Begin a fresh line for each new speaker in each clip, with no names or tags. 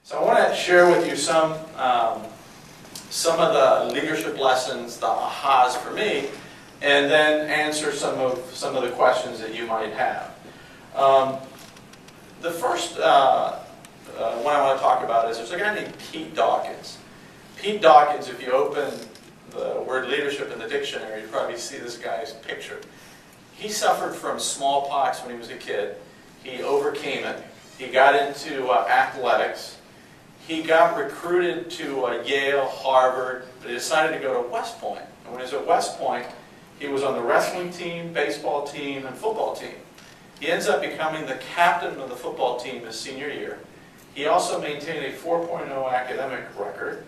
So I want to share with you some of the leadership lessons, the ahas for me, and then answer some of the questions that you might have. The first one I want to talk about is there's a guy named Pete Dawkins. Pete Dawkins, if you open the word leadership in the dictionary, you probably see this guy's picture. He suffered from smallpox when he was a kid. He overcame it. He got into athletics. He got recruited to Yale, Harvard, but he decided to go to West Point. And when he was at West Point, he was on the wrestling team, baseball team, and football team. He ends up becoming the captain of the football team his senior year. He also maintained a 4.0 academic record.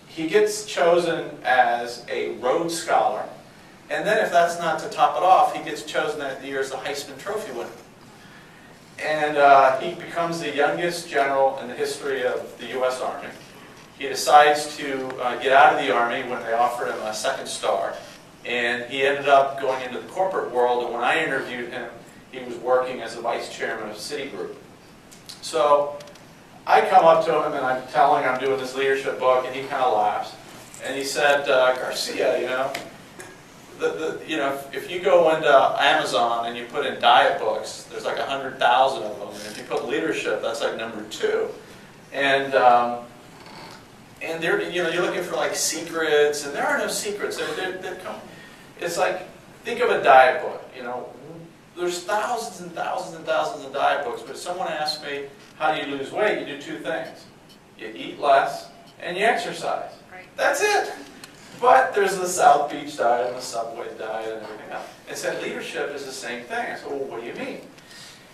He gets chosen as a Rhodes Scholar. And then if that's not to top it off, he gets chosen that year as the Heisman Trophy winner. And he becomes the youngest general in the history of the U.S. Army. He decides to get out of the Army when they offered him a second star. And he ended up going into the corporate world, and when I interviewed him, he was working as the vice chairman of Citigroup. So I come up to him and I'm telling him I'm doing this leadership book, and he kind of laughs. And he said, Garcia, if you go into Amazon and you put in diet books, there's like 100,000 of them. And if you put leadership, that's like number 2. And they're, you're looking for like secrets, and there are no secrets. It's like, think of a diet book. There's thousands and thousands and thousands of diet books, but if someone asks me, how do you lose weight? You do 2 things. You eat less, and you exercise.
Right.
That's it. But there's the South Beach diet and the Subway diet and everything else. And said leadership is the same thing. I said, well, what do you mean?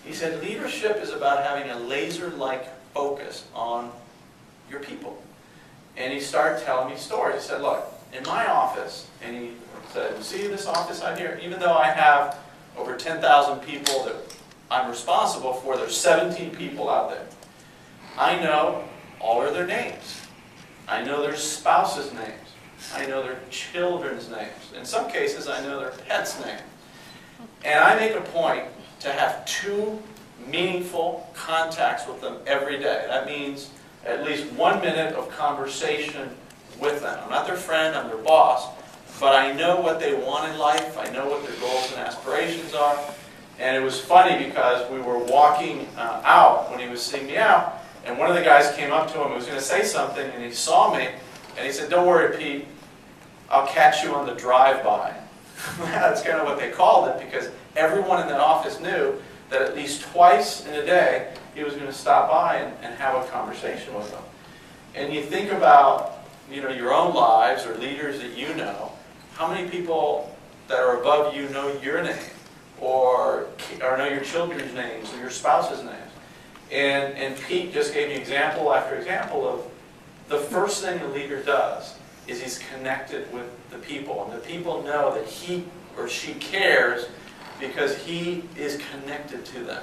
He said leadership is about having a laser-like focus on your people. And he started telling me stories. He said, look, in my office, and he said, you see this office out here? Even though I have over 10,000 people that I'm responsible for, there's 17 people out there. I know all of their names. I know their spouses' names. I know their children's names. In some cases, I know their pets' names. And I make a point to have 2 meaningful contacts with them every day. That means at least 1 minute of conversation with them. I'm not their friend, I'm their boss, but I know what they want in life. I know what their goals and aspirations are. And it was funny because we were walking out when he was seeing me out, and one of the guys came up to him and was going to say something, and he saw me, and he said, don't worry, Pete, I'll catch you on the drive-by. That's kind of what they called it, because everyone in that office knew that at least twice in a day he was going to stop by and have a conversation with them. And you think about your own lives or leaders that you know, how many people that are above you know your name or know your children's names or your spouse's names. And Pete just gave me example after example of the first thing a leader does is he's connected with the people. And the people know that he or she cares because he is connected to them.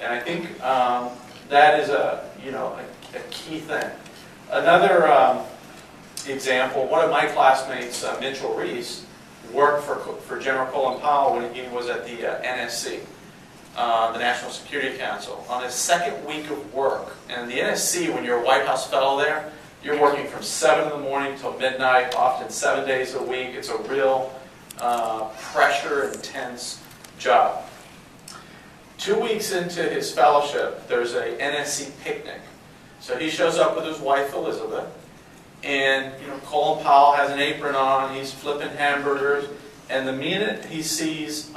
And I think that is a key thing. Another example, one of my classmates, Mitchell Reese, worked for General Colin Powell when he was at the NSC, the National Security Council, on his second week of work. And the NSC, when you're a White House fellow there, you're working from 7 in the morning till midnight, often 7 days a week. It's a real pressure, intense job. 2 weeks into his fellowship, there's a NSC picnic. So he shows up with his wife, Elizabeth, and Colin Powell has an apron on, he's flipping hamburgers, and the minute he sees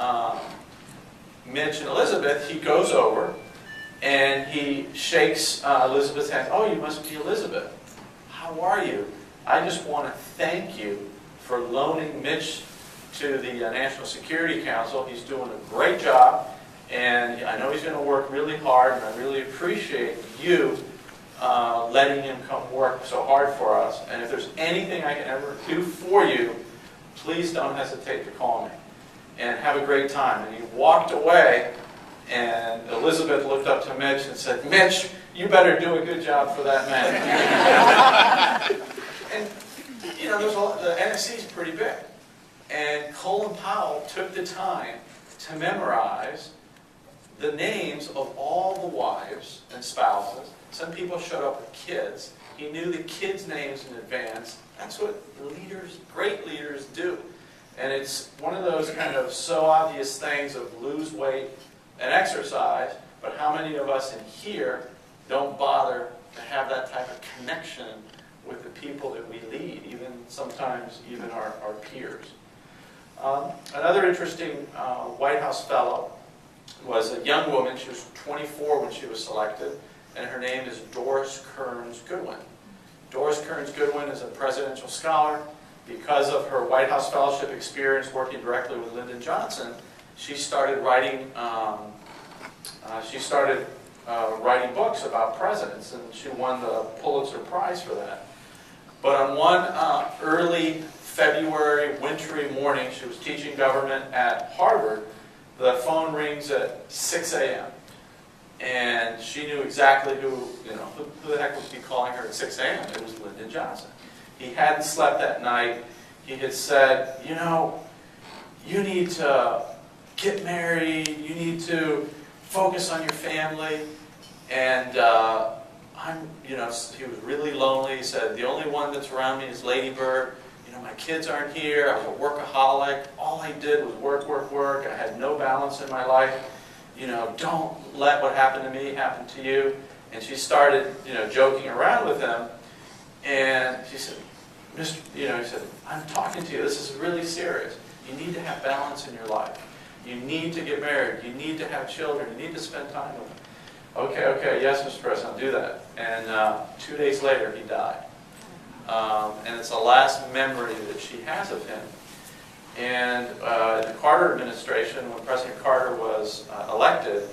Mitch and Elizabeth, he goes over and he shakes Elizabeth's hand. Oh, you must be Elizabeth. How are you? I just want to thank you for loaning Mitch to the National Security Council. He's doing a great job, and I know he's going to work really hard, and I really appreciate you letting him come work so hard for us. And if there's anything I can ever do for you, please don't hesitate to call me. And have a great time. And he walked away, and Elizabeth looked up to Mitch and said, Mitch, you better do a good job for that man. And there's the NSC is pretty big. And Colin Powell took the time to memorize the names of all the wives and spouses. Some people showed up with kids. He knew the kids' names in advance. That's what leaders, great leaders, do. And it's one of those kind of so obvious things of lose weight and exercise, but how many of us in here don't bother to have that type of connection with the people that we lead, even sometimes even our peers. Another interesting White House fellow was a young woman. She was 24 when she was selected, and her name is Doris Kearns Goodwin. Doris Kearns Goodwin is a presidential scholar. Because of her White House fellowship experience working directly with Lyndon Johnson, she started writing writing books about presidents, and she won the Pulitzer Prize for that. But on one early February wintry morning, she was teaching government at Harvard. The phone rings at 6 a.m. and she knew exactly who the heck would be calling her at 6 a.m. It was Lyndon Johnson. He hadn't slept that night. He had said, you need to get married. You need to focus on your family. And he was really lonely. He said, the only one that's around me is Lady Bird. My kids aren't here. I was a workaholic. All I did was work, work, work. I had no balance in my life. Don't let what happened to me happen to you. And she started, joking around with him. And she said, he said, I'm talking to you. This is really serious. You need to have balance in your life. You need to get married. You need to have children. You need to spend time with them. Okay, yes, Mr. President, I'll do that. And 2 days later, he died. And it's the last memory that she has of him. And the Carter administration, when President Carter was elected,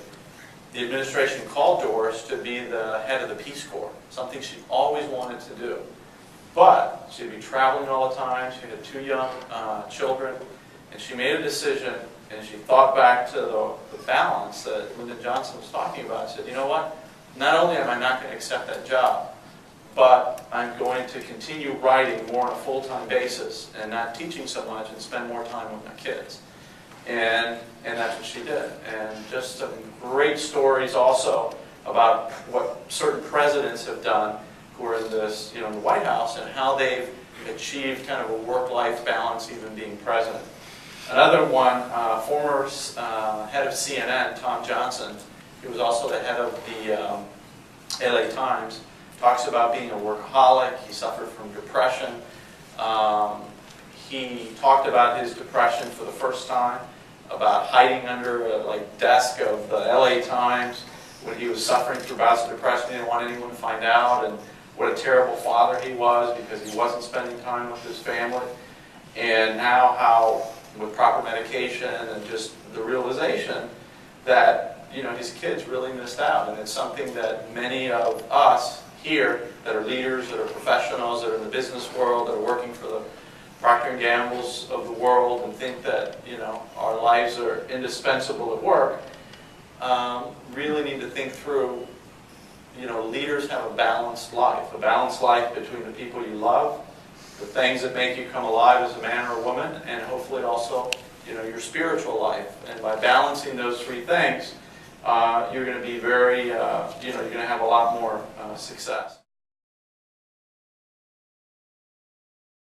the administration called Doris to be the head of the Peace Corps, something she always wanted to do. But she'd be traveling all the time. She had 2 young children. And she made a decision, and she thought back to the balance that Lyndon Johnson was talking about. She said, you know what? Not only am I not going to accept that job, but I'm going to continue writing more on a full-time basis and not teaching so much and spend more time with my kids. And that's what she did. And just some great stories also about what certain presidents have done who are in this, in the White House, and how they've achieved kind of a work-life balance even being president. Another one, former head of CNN, Tom Johnson, he was also the head of the LA Times, talks about being a workaholic. He suffered from depression. He talked about his depression for the first time, about hiding under a desk of the LA Times when he was suffering through bouts of depression. He didn't want anyone to find out, and what a terrible father he was because he wasn't spending time with his family. And now how, with proper medication and just the realization that his kids really missed out. And it's something that many of us here that are leaders, that are professionals, that are in the business world, that are working for the Procter & Gamble's of the world and think that our lives are indispensable at work, really need to think through. Leaders have a balanced life between the people you love, the things that make you come alive as a man or a woman, and hopefully also your spiritual life. And by balancing those 3 things, you're going to be very, you're going to have a lot more success.